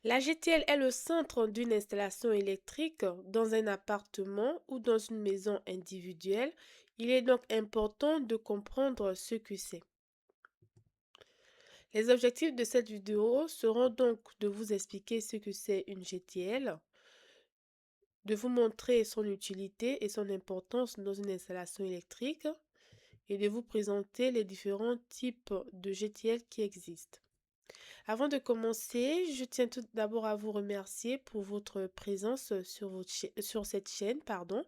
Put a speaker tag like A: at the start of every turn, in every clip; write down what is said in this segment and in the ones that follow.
A: La GTL est le centre d'une installation électrique dans un appartement ou dans une maison individuelle. Il est donc important de comprendre ce que c'est. Les objectifs de cette vidéo seront donc de vous expliquer ce que c'est une GTL, de vous montrer son utilité et son importance dans une installation électrique et de vous présenter les différents types de GTL qui existent. Avant de commencer, je tiens tout d'abord à vous remercier pour votre présence sur cette chaîne, pardon,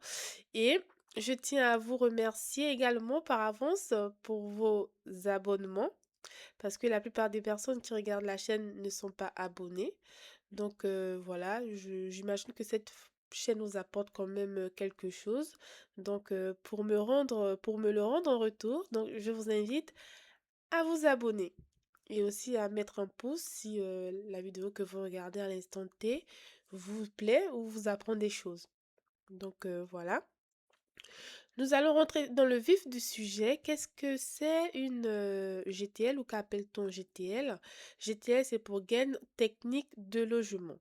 A: et je tiens à vous remercier également par avance pour vos abonnements, parce que la plupart des personnes qui regardent la chaîne ne sont pas abonnées. Donc voilà, j'imagine que cette chaîne nous apporte quand même quelque chose. Donc pour me le rendre en retour, donc je vous invite à vous abonner et aussi à mettre un pouce si la vidéo que vous regardez à l'instant T vous plaît ou vous apprend des choses. Donc voilà. Nous allons rentrer dans le vif du sujet. Qu'est-ce que c'est une GTL ou qu'appelle-t-on GTL? GTL, c'est pour gain technique de logement.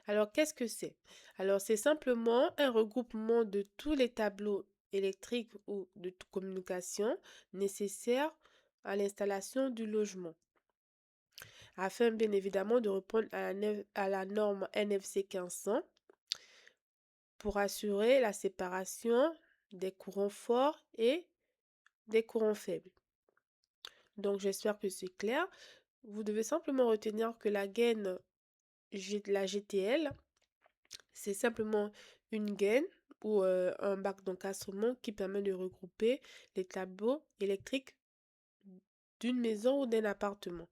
A: Alors, qu'est-ce que c'est? Alors, c'est simplement un regroupement de tous les tableaux électriques ou de communication nécessaires à l'installation du logement, afin bien évidemment de répondre à la norme NFC 1500 pour assurer la séparation des courants forts et des courants faibles. Donc, j'espère que c'est clair. Vous devez simplement retenir que la GTL, c'est simplement une gaine ou un bac d'encastrement qui permet de regrouper les tableaux électriques d'une maison ou d'un appartement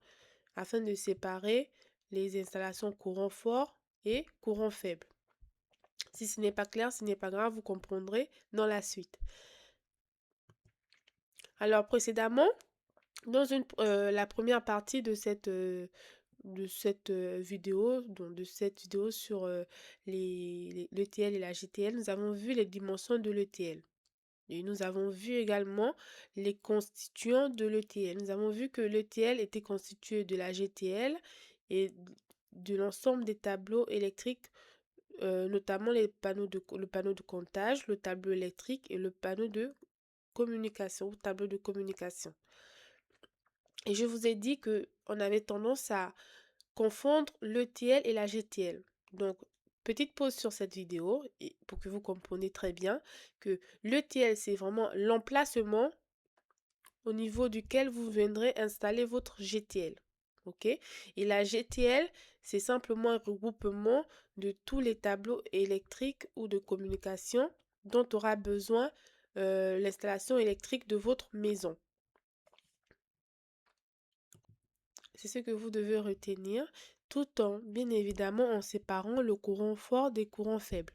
A: afin de séparer les installations courant fort et courant faible. Si ce n'est pas clair, ce n'est pas grave, vous comprendrez dans la suite. Alors précédemment, dans la première partie de cette vidéo, donc de cette vidéo sur l'ETL et la GTL, nous avons vu les dimensions de l'ETL. Et nous avons vu également les constituants de l'ETL. Nous avons vu que l'ETL était constitué de la GTL et de l'ensemble des tableaux électriques, notamment le panneau de comptage, le tableau électrique et le panneau de communication ou tableau de communication. Et je vous ai dit que on avait tendance à confondre l'ETL et la GTL. Donc, petite pause sur cette vidéo pour que vous compreniez très bien que l'ETL, c'est vraiment l'emplacement au niveau duquel vous viendrez installer votre GTL. OK? Et la GTL, c'est simplement un regroupement de tous les tableaux électriques ou de communication dont aura besoin l'installation électrique de votre maison. C'est ce que vous devez retenir, tout en, bien évidemment, en séparant le courant fort des courants faibles.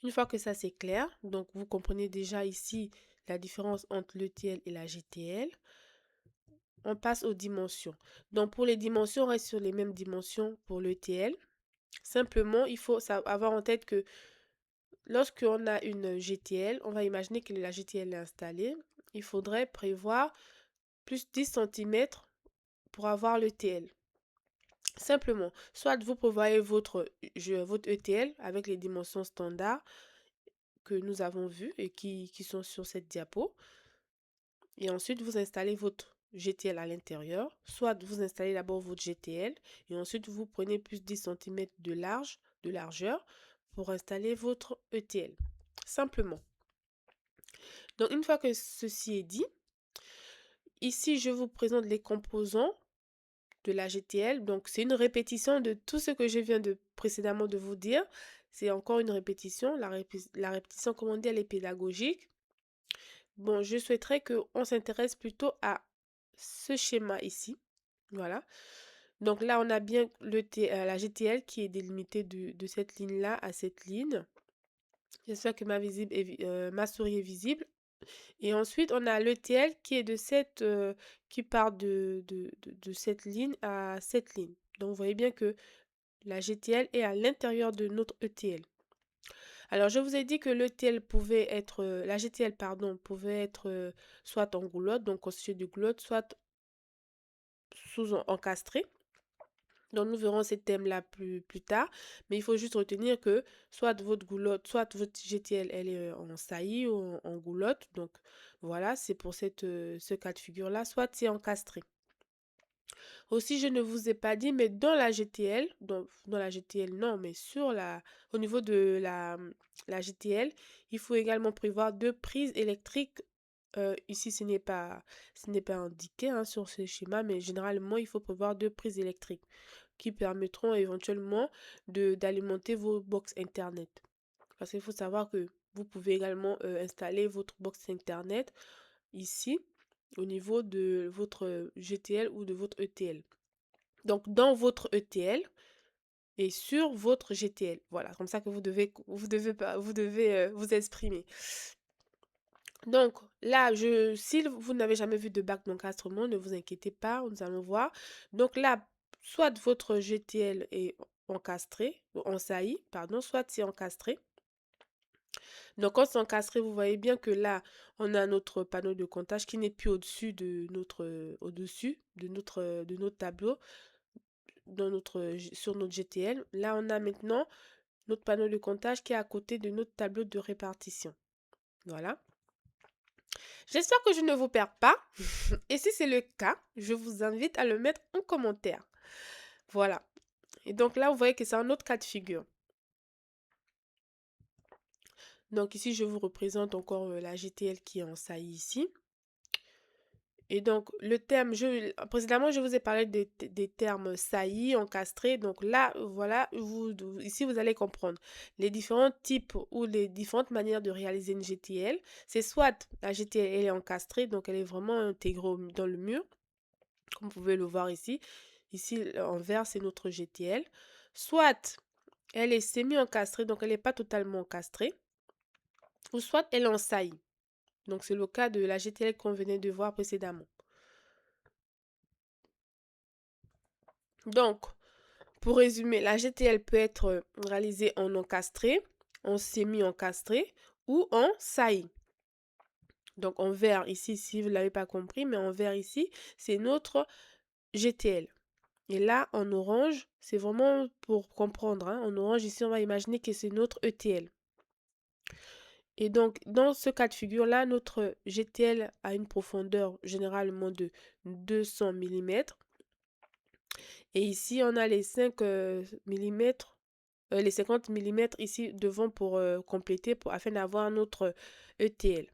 A: Une fois que ça c'est clair, donc vous comprenez déjà ici la différence entre l'ETL et la GTL, on passe aux dimensions. Donc pour les dimensions, on reste sur les mêmes dimensions pour l'ETL. Simplement, il faut avoir en tête que lorsqu'on a une GTL, on va imaginer que la GTL est installée, il faudrait prévoir plus 10 cm pour avoir l'ETL. Simplement, soit vous prévoyez votre ETL avec les dimensions standards que nous avons vues et qui sont sur cette diapo. Et ensuite, vous installez votre GTL à l'intérieur. Soit vous installez d'abord votre GTL et ensuite vous prenez plus 10 cm de largeur pour installer votre ETL. Simplement. Donc, une fois que ceci est dit, ici, je vous présente les composants de la GTL. Donc, c'est une répétition de tout ce que je viens précédemment de vous dire. C'est encore une répétition. La répétition, comme on dit, elle est pédagogique. Bon, je souhaiterais qu'on s'intéresse plutôt à ce schéma ici. Voilà. Donc là, on a bien la GTL qui est délimitée de cette ligne-là à cette ligne. J'espère que ma souris est visible. Et ensuite, on a l'ETL qui est qui part de cette ligne à cette ligne. Donc, vous voyez bien que la GTL est à l'intérieur de notre ETL. Alors, je vous ai dit que la GTL, pardon, pouvait être soit en goulotte, donc constituée de goulotte, soit sous encastrée. Donc, nous verrons ces thèmes-là plus tard. Mais il faut juste retenir que soit votre goulotte, soit votre GTL, elle est en saillie ou en goulotte. Donc, voilà, c'est pour ce cas de figure-là. Soit c'est encastré. Aussi, je ne vous ai pas dit, mais dans la GTL, dans la GTL, non, mais au niveau de la GTL, il faut également prévoir deux prises électriques. Ici, ce n'est pas indiqué hein, sur ce schéma, mais généralement, il faut prévoir deux prises électriques qui permettront éventuellement d'alimenter vos box Internet. Parce qu'il faut savoir que vous pouvez également installer votre box Internet ici au niveau de votre GTL ou de votre ETL. Donc, dans votre ETL et sur votre GTL. Voilà, comme ça que vous devez vous exprimer. Donc, là, si vous n'avez jamais vu de bac d'encastrement, ne vous inquiétez pas, nous allons voir. Donc là, soit votre GTL est encastré, en saillie, pardon, soit c'est encastré. Donc, quand c'est encastré, vous voyez bien que là, on a notre panneau de comptage qui n'est plus au-dessus de notre tableau, sur notre GTL. Là, on a maintenant notre panneau de comptage qui est à côté de notre tableau de répartition. Voilà. J'espère que je ne vous perds pas. Et si c'est le cas, je vous invite à le mettre en commentaire. Voilà. Et donc là, vous voyez que c'est un autre cas de figure. Donc ici, je vous représente encore la GTL qui est en saillie ici. Et donc, le terme, précédemment, je vous ai parlé des termes saillie, encastré. Donc là, voilà, ici, vous allez comprendre les différents types ou les différentes manières de réaliser une GTL. C'est soit la GTL, elle est encastrée, donc elle est vraiment intégrée dans le mur, comme vous pouvez le voir ici. Ici, en vert, c'est notre GTL. Soit elle est semi-encastrée, donc elle n'est pas totalement encastrée. Ou soit elle est en saillie. Donc, c'est le cas de la GTL qu'on venait de voir précédemment. Donc, pour résumer, la GTL peut être réalisée en encastré, en semi-encastré ou en saillie. Donc, en vert ici, si vous ne l'avez pas compris, mais en vert ici, c'est notre GTL. Et là, en orange, c'est vraiment pour comprendre. Hein, en orange, ici, on va imaginer que c'est notre ETL. Et donc, dans ce cas de figure-là, notre GTL a une profondeur généralement de 200 mm. Et ici, on a les 5 mm, les 50 mm ici devant pour compléter, afin d'avoir notre ETL.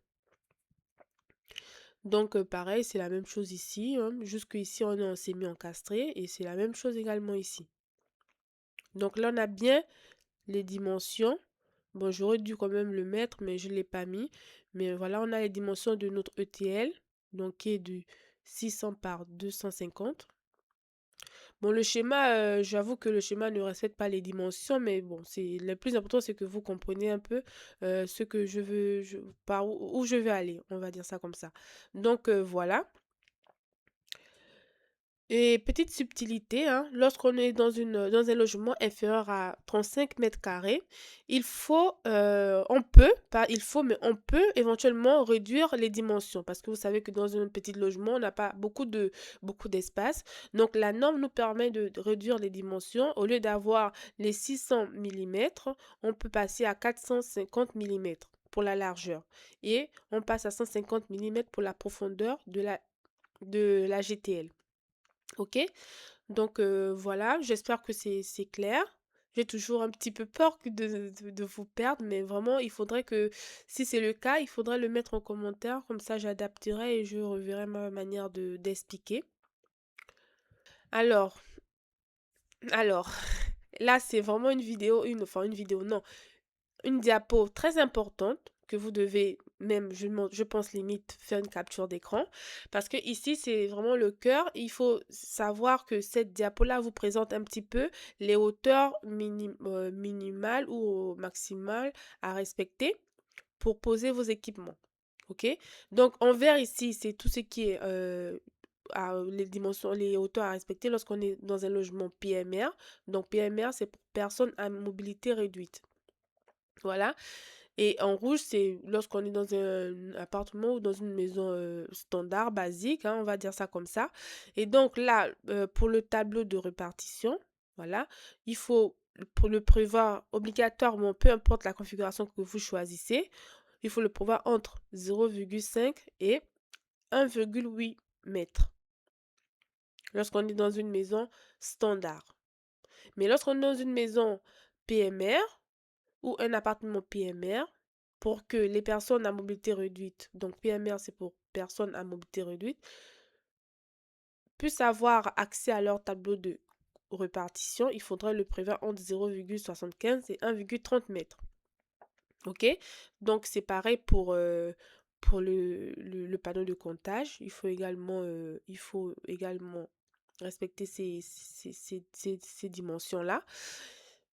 A: Donc, pareil, c'est la même chose ici. Hein. Jusqu'ici, on est en semi-encastré et c'est la même chose également ici. Donc là, on a bien les dimensions. Bon, j'aurais dû quand même le mettre, mais je ne l'ai pas mis. Mais voilà, on a les dimensions de notre ETL, donc qui est de 600 par 250. Bon, le schéma, j'avoue que le schéma ne respecte pas les dimensions, mais bon, le plus important, c'est que vous compreniez un peu ce que je veux, par où je veux aller, on va dire ça comme ça. Donc, voilà. Et petite subtilité, hein, lorsqu'on est dans un logement inférieur à 35 mètres carrés, on peut, pas il faut, mais on peut éventuellement réduire les dimensions parce que vous savez que dans un petit logement, on n'a pas beaucoup d'espace. Donc, la norme nous permet de réduire les dimensions. Au lieu d'avoir les 600 mm, on peut passer à 450 mm pour la largeur et on passe à 150 mm pour la profondeur de la GTL. Ok, donc voilà, j'espère que c'est clair. J'ai toujours un petit peu peur de vous perdre, mais vraiment, il faudrait que, si c'est le cas, il faudrait le mettre en commentaire, comme ça j'adapterai et je reverrai ma manière d'expliquer. Alors, alors, là c'est vraiment enfin une vidéo, non, une diapo très importante que vous devez même, je pense limite, faire une capture d'écran. Parce que ici, c'est vraiment le cœur. Il faut savoir que cette diapo-là vous présente un petit peu les hauteurs minimales ou maximales à respecter pour poser vos équipements. OK? Donc, en vert ici, c'est tout ce qui est les dimensions, les hauteurs à respecter lorsqu'on est dans un logement PMR. Donc, PMR, c'est pour personnes à mobilité réduite. Voilà. Et en rouge, c'est lorsqu'on est dans un appartement ou dans une maison standard, basique, hein, on va dire ça comme ça. Et donc là, pour le tableau de répartition, Voilà, il faut pour le prévoir obligatoirement, peu importe la configuration que vous choisissez, il faut le prévoir entre 0,5 et 1,8 mètres lorsqu'on est dans une maison standard. Mais lorsqu'on est dans une maison PMR ou un appartement PMR, pour que les personnes à mobilité réduite, donc PMR c'est pour personnes à mobilité réduite, puissent avoir accès à leur tableau de répartition, il faudrait le prévoir entre 0,75 et 1,30 mètres. Ok? Donc c'est pareil pour le panneau de comptage. Il faut également respecter ces dimensions-là.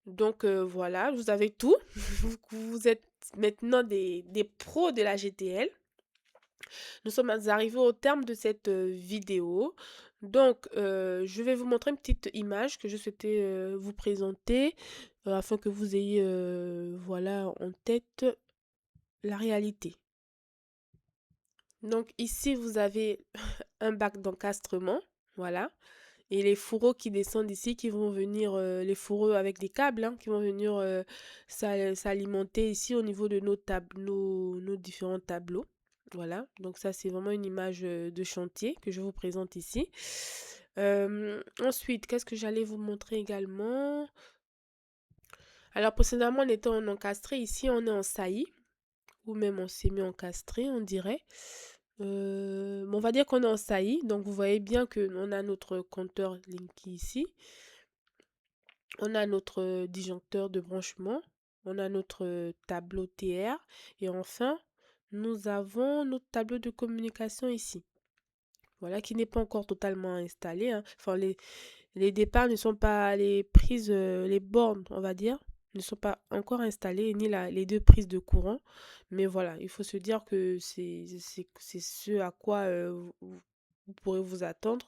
A: Donc voilà, vous avez tout. Vous êtes maintenant des pros de la GTL. Nous sommes arrivés au terme de cette vidéo. Donc, je vais vous montrer une petite image que je souhaitais vous présenter afin que vous ayez voilà, en tête la réalité. Donc, ici, vous avez un bac d'encastrement. Voilà. Et les fourreaux qui descendent ici, qui vont venir, les fourreaux avec des câbles, hein, qui vont venir s'alimenter ici au niveau de nos différents tableaux. Voilà, donc ça c'est vraiment une image de chantier que je vous présente ici. Ensuite, qu'est-ce que j'allais vous montrer également? Alors précédemment on était en encastré, ici on est en saillie, ou même en semi-encastré on dirait. On va dire qu'on est en saillie, donc vous voyez bien que on a notre compteur Linky ici. On a notre disjoncteur de branchement, on a notre tableau TR et enfin nous avons notre tableau de communication ici. Voilà, qui n'est pas encore totalement installé, hein. Enfin, les départs ne sont pas, les prises, les bornes, on va dire, ne sont pas encore installées, ni les deux prises de courant. Mais voilà, il faut se dire que c'est ce à quoi vous pourrez vous attendre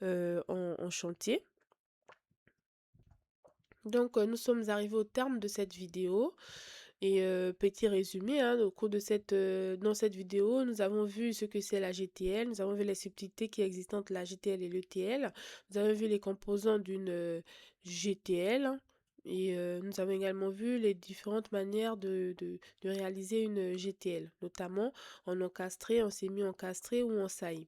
A: en chantier. Donc, nous sommes arrivés au terme de cette vidéo. Et petit résumé, hein, au cours de dans cette vidéo, nous avons vu ce que c'est la GTL, nous avons vu les subtilités qui existent entre la GTL et l'ETL, nous avons vu les composants d'une GTL, hein, et nous avons également vu les différentes manières de réaliser une GTL, notamment en encastré, en semi-encastré ou en saillie.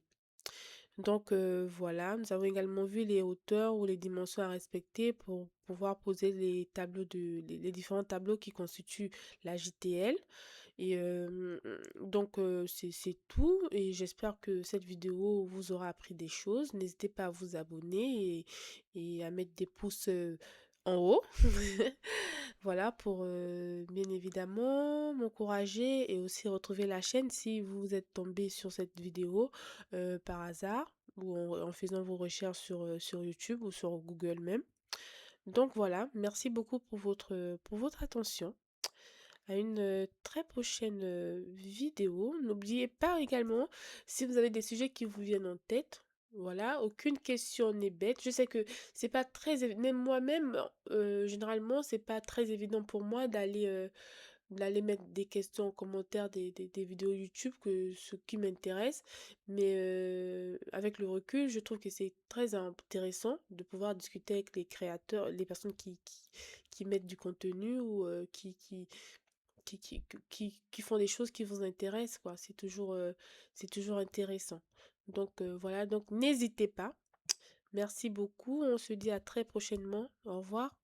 A: Donc voilà, nous avons également vu les hauteurs ou les dimensions à respecter pour pouvoir poser les différents tableaux qui constituent la JTL. Et donc c'est tout et j'espère que cette vidéo vous aura appris des choses. N'hésitez pas à vous abonner et à mettre des pouces en haut. Voilà pour bien évidemment m'encourager et aussi retrouver la chaîne si vous êtes tombé sur cette vidéo par hasard ou en faisant vos recherches sur YouTube ou sur Google même. Donc voilà, merci beaucoup pour votre attention. À une très prochaine vidéo. N'oubliez pas également, si vous avez des sujets qui vous viennent en tête, voilà, aucune question n'est bête. Je sais que c'est pas très même moi-même, généralement, c'est pas très évident pour moi d'aller mettre des questions en commentaire des vidéos YouTube que ce qui m'intéresse. Mais avec le recul, je trouve que c'est très intéressant de pouvoir discuter avec les créateurs, les personnes qui mettent du contenu ou qui font des choses qui vous intéressent, quoi. C'est toujours intéressant. Donc voilà, donc n'hésitez pas. Merci beaucoup. On se dit à très prochainement. Au revoir.